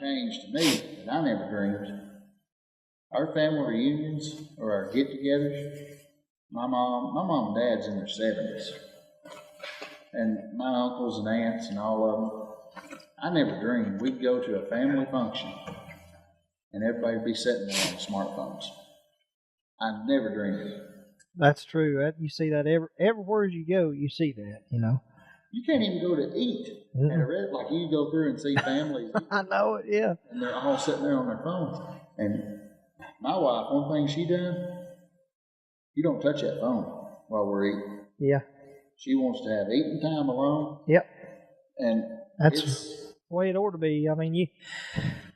changed to me that I never dreamed. Our family reunions or our get-togethers. My mom and dad's in their 70s, and my uncles and aunts and all of them. I never dreamed we'd go to a family function and everybody'd be sitting there on smartphones. I never dreamed it. That's true. You see that everywhere you go, you see that, you know. You can't even go to eat at a red, like you go through and see families. I know it, yeah. And they're all sitting there on their phones. And my wife, one thing she done, you don't touch that phone while we're eating. Yeah. She wants to have eating time alone. Yep. And that's the way it ought to be. I mean,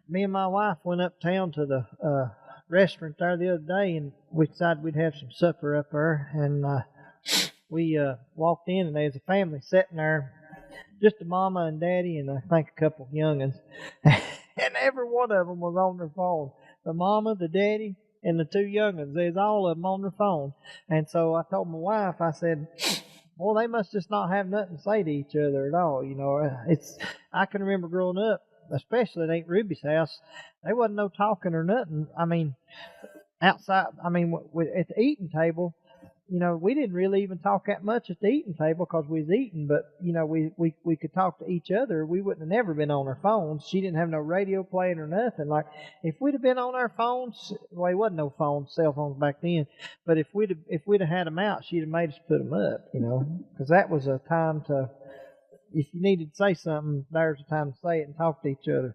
me and my wife went uptown to the restaurant there the other day, and we decided we'd have some supper up there. And we walked in, and there was a family sitting there, just a mama and daddy, and I think a couple of young'uns. And every one of them was on their phone. The mama, the daddy, and the two young'uns. There's all of them on their phone. And so I told my wife, I said, well, they must just not have nothing to say to each other at all. You know, I can remember growing up, especially at Aunt Ruby's house, there wasn't no talking or nothing. I mean, outside, I mean, at the eating table, you know, we didn't really even talk that much at the eating table because we was eating, but, you know, we could talk to each other. We wouldn't have never been on our phones. She didn't have no radio playing or nothing. Like, if we'd have been on our phones, well, there wasn't no phones, cell phones back then, but if we'd have had them out, she'd have made us put them up, you know, because that was a time to, if you needed to say something, there's a time to say it and talk to each other.